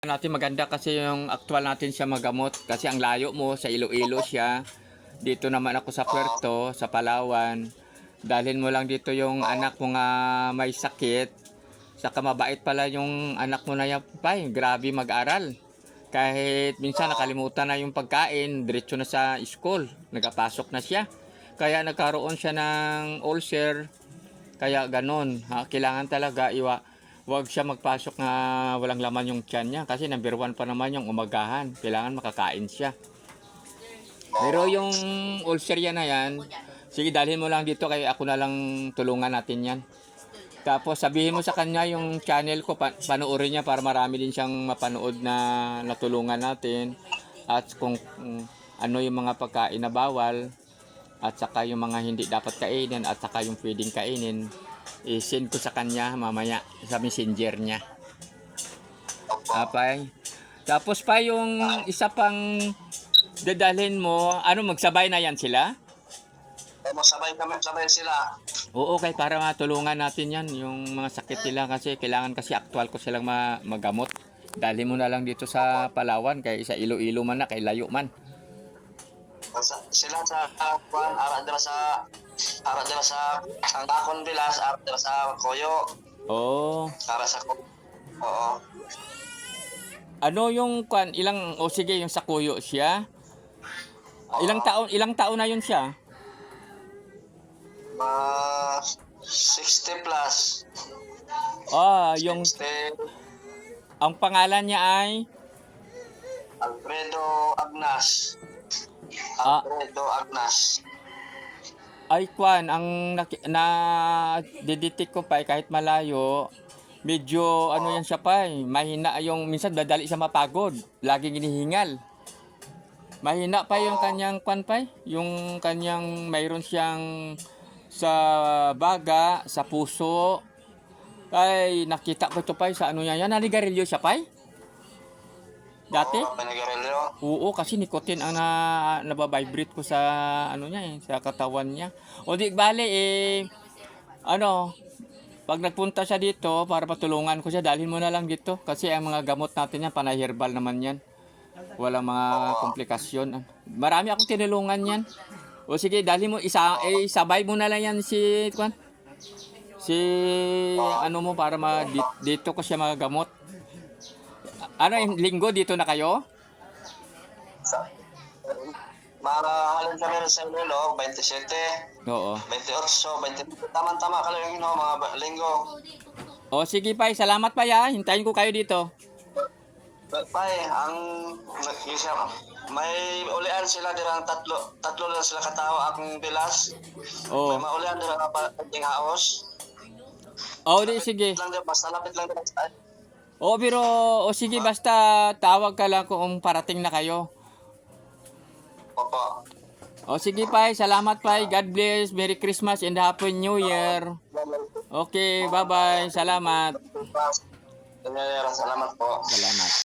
Natin maganda kasi yung actual natin siya magamot kasi ang layo mo sa Iloilo siya. Dito naman ako sa Puerto, sa Palawan. Dalhin mo lang dito yung anak mo nga may sakit. Saka mabait pala yung anak mo na yan, pay. Grabe mag-aral. Kahit minsan nakalimutan na yung pagkain, diretso na sa school. Nagapasok na siya. Kaya nagkaroon siya ng ulcer. Kaya ganon. Kailangan talaga wag siya magpasok na walang laman yung tiyan niya. Kasi number 1 pa naman yung umagahan. Kailangan makakain siya. Pero yung ulcer yan na yan, sige dalhin mo lang dito kaya ako na lang tulungan natin yan. Tapos sabihin mo sa kanya yung channel ko, panoorin niya para marami din siyang mapanood na natulungan natin. At kung ano yung mga pagkain na bawal, at saka yung mga hindi dapat kainin, at saka yung pwedeng kainin, i-send ko sa kanya mamaya sa messenger niya. Apay. Tapos pa yung isa pang dadalhin mo, ano magsabay na yan sila? Sabay sila. Oo, okay, para matulungan natin yan, yung mga sakit nila kasi kailangan kasi actual ko silang magamot. Dali mo na lang dito sa Palawan, kay sa Iloilo man na, kay layo man. Sila sa Juan, ara dira sa Sangkakon Vilas, ara dira sa Koyo. Oo. Ara sa Oo. Ano yung ilang, o sige, yung sa Kuyo siya? Ilang taon na yun siya? 60 plus. Yung 60. ang pangalan niya ay Alfredo Agnas. Alfredo Agnas. ay ang na-detect ko pa kahit malayo, medyo ano yan siya pa mahina yung minsan dadali siya mapagod, laging hinihingal. Mahina pa yung kanyang yung kanyang mayroon siyang sa baga, sa puso. Ay, nakita ko ito sa ano niya. Yan, nanigarilyo siya dati? Oo, panigarilyo. Oo, kasi nicotine ang nababibrate ko sa ano niya sa katawan niya. O di bale pag nagpunta siya dito para patulungan ko siya, dalhin mo na lang dito kasi ang mga gamot natin yan, panay herbal naman yan. Walang mga komplikasyon. Marami akong tinulungan yan. O sige, dali mo isabay mo na lang yan si ano mo para dito ko siya magagamot. Ano yung linggo dito na kayo? Halin kami rin sa Iloilo, 27, Oo. 28, 20. Tama-tama ka lang mga linggo. O sige pa, salamat pa ya. Hintayin ko kayo dito. Pay, may ulian sila dirang tatlo lang sila katao akong bilas. Oo. May maulian dirang ating haos. O di sige. Basta lapit lang dirang sa. Pero sige basta tawag ka lang kung parating na kayo. Opo. O sige pa, salamat pa. God bless. Merry Christmas and Happy New Year. Okay, bye-bye. Salamat. Salamat po. Salamat.